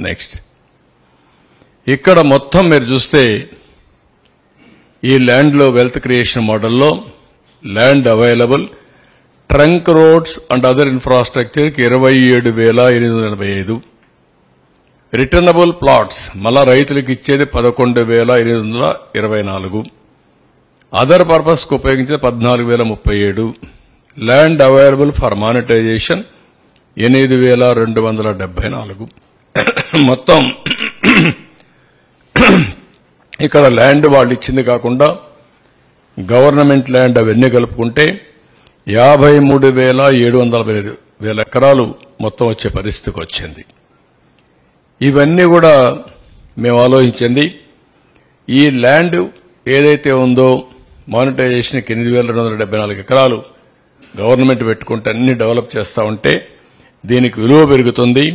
Next ఇక్కడ మొత్తం మీరు చూస్తే ఈ ల్యాండ్లో వెల్త్ క్రియేషన్ మోడల్లో land available trunk roads and other ఇన్ఫ్రాస్ట్రక్చర్కి 27,885, రిటర్నబుల్ ప్లాట్స్ మళ్ళా రైతులకు ఇచ్చేది 11,824, అదర్ పర్పస్కు ఉపయోగించేది 14,037, ల్యాండ్ అవైలబుల్ ఫర్ మానిటైజేషన్ 8,274. మొత్తం ఇక్కడ ల్యాండ్ వాళ్ళు ఇచ్చింది కాకుండా గవర్నమెంట్ ల్యాండ్ అవన్నీ కలుపుకుంటే 53,745 ఎకరాలు మొత్తం వచ్చే పరిస్థితికి వచ్చింది. ఇవన్నీ కూడా మేము ఆలోచించింది. ఈ ల్యాండ్ ఏదైతే ఉందో మానిటైజేషన్కి 8,274 ఎకరాలు గవర్నమెంట్ పెట్టుకుంటే అన్ని డెవలప్ చేస్తూ ఉంటే దీనికి విలువ పెరుగుతుంది,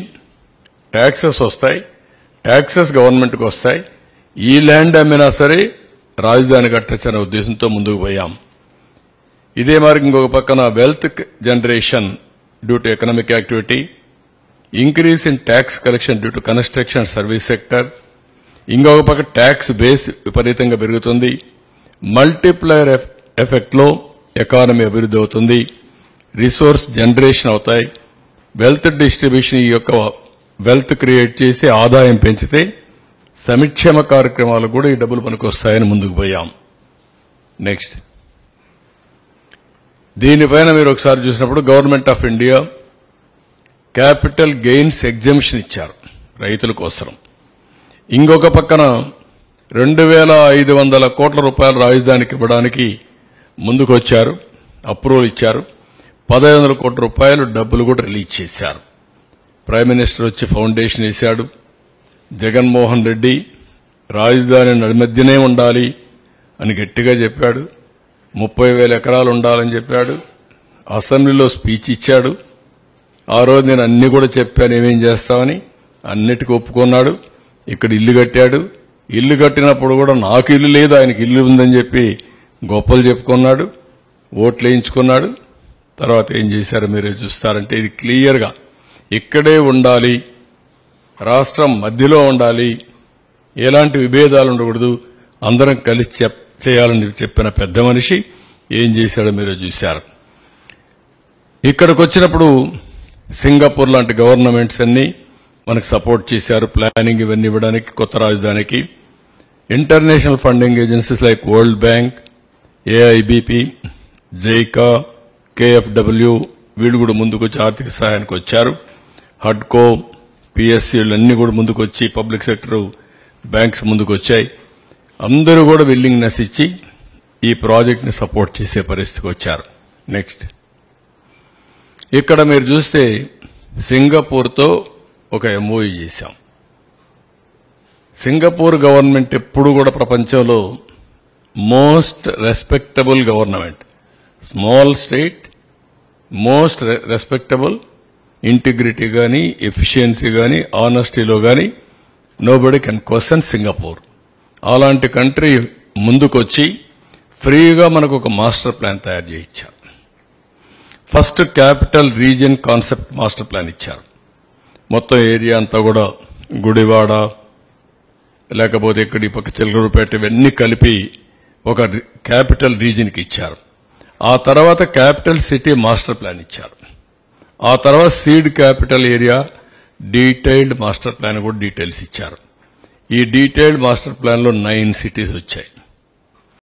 ట్యాక్సెస్ వస్తాయి, ట్యాక్సెస్ గవర్నమెంట్కి వస్తాయి. ఈ ల్యాండ్ అమ్మినా సరే రాజధాని కట్టొచ్చనే ఉద్దేశంతో ముందుకు పోయాం. ఇదే మరి ఇంకొక పక్కన wealth generation due to economic activity, increase in tax collection due to construction service sector, ఇంకొక పక్క ట్యాక్స్ బేస్ విపరీతంగా పెరుగుతుంది, మల్టిప్లయర్ ఎఫెక్ట్లో ఎకానమీ అభివృద్ధి అవుతుంది, రిసోర్స్ జనరేషన్ అవుతాయి, వెల్త్ డిస్ట్రిబ్యూషన్ ఈ యొక్క వెల్త్ క్రియేట్ చేసి ఆదాయం పెంచితే సంక్షేమ కార్యక్రమాలు కూడా ఈ డబ్బులు మనకు వస్తాయని ముందుకు పోయాం. నెక్స్ట్ దీనిపైన మీరు ఒకసారి చూసినప్పుడు government of India capital gains exemption ఇచ్చారు రైతుల కోసం. ఇంకొక పక్కన 2,500 కోట్ల రూపాయలు రాజధానికి ఇవ్వడానికి ముందుకు వచ్చారు, అప్రూవల్ ఇచ్చారు. 1,500 కోట్ల రూపాయలు డబ్బులు కూడా రిలీజ్ చేశారు. ప్రైమ్ మినిస్టర్ వచ్చి ఫౌండేషన్ వేశాడు. జగన్మోహన్ రెడ్డి రాజధాని నడిమధ్యనే ఉండాలి అని గట్టిగా చెప్పాడు. 30,000 ఎకరాలు ఉండాలని చెప్పాడు. అసెంబ్లీలో స్పీచ్ ఇచ్చాడు. ఆ రోజు నేను అన్ని కూడా చెప్పాను ఏమేం చేస్తామని, అన్నిటికీ ఒప్పుకున్నాడు. ఇక్కడ ఇల్లు కట్టాడు. ఇల్లు కట్టినప్పుడు కూడా నాకు ఇల్లు లేదు ఆయనకి ఇల్లు ఉందని చెప్పి గొప్పలు చెప్పుకున్నాడు, ఓట్లు వేయించుకున్నాడు. తర్వాత ఏం చేశారో మీరే చూస్తారంటే ఇది క్లియర్గా ఇక్కడే ఉండాలి, రాష్ట్రం మధ్యలో ఉండాలి, ఎలాంటి విభేదాలు ఉండకూడదు, అందరం కలిసి చేయాలని చెప్పిన పెద్ద మనిషి ఏం చేశాడో మీరే చూశారు. ఇక్కడికి వచ్చినప్పుడు సింగపూర్ లాంటి గవర్నమెంట్స్ అన్ని మనకు సపోర్ట్ చేశారు ప్లానింగ్ ఇవన్నీ ఇవ్వడానికి కొత్త రాజధానికి. International funding agencies like World Bank, AIBP, JICA, కేఎఫ్డబ్ల్యూ వీళ్ళు కూడా ముందుకొచ్చి ఆర్థిక సహాయానికి వచ్చారు. హడ్కో, పిఎస్సీలన్నీ కూడా ముందుకొచ్చి పబ్లిక్ సెక్టర్ బ్యాంక్స్ ముందుకు వచ్చాయి. అందరూ కూడా విల్లింగ్నెస్ ఇచ్చి ఈ ప్రాజెక్ట్ని సపోర్ట్ చేసే పరిస్థితికి వచ్చారు. నెక్స్ట్ ఇక్కడ మీరు చూస్తే సింగపూర్తో ఒక ఎంఓయూ చేశాం. సింగపూర్ గవర్నమెంట్ ఎప్పుడు కూడా ప్రపంచంలో most respectable government, small state, most respectable, integrity కానీ ఎఫిషియన్సీ కానీ ఆనెస్టీలో కానీ నోబడీ కెన్ క్వశ్చన్ సింగపూర్. అలాంటి కంట్రీ ముందుకొచ్చి ఫ్రీగా మనకు ఒక మాస్టర్ ప్లాన్ తయారు చేయించారు. First capital region concept master plan ఇచ్చారు. మొత్తం ఏరియా అంతా కూడా గుడివాడ లేకపోతే ఇక్కడ ఈ పక్క చిలకలూరుపేట ఇవన్నీ కలిపి ఒక క్యాపిటల్ రీజియన్కి ఇచ్చారు. ఆ తర్వాత క్యాపిటల్ సిటీ మాస్టర్ ప్లాన్ ఇచ్చారు. ఆ తర్వాత seed capital area detailed master plan కూడా డీటెయిల్స్ ఇచ్చారు. ఈ డీటెయిల్డ్ మాస్టర్ ప్లాన్ లో 9 సిటీస్ వచ్చాయి.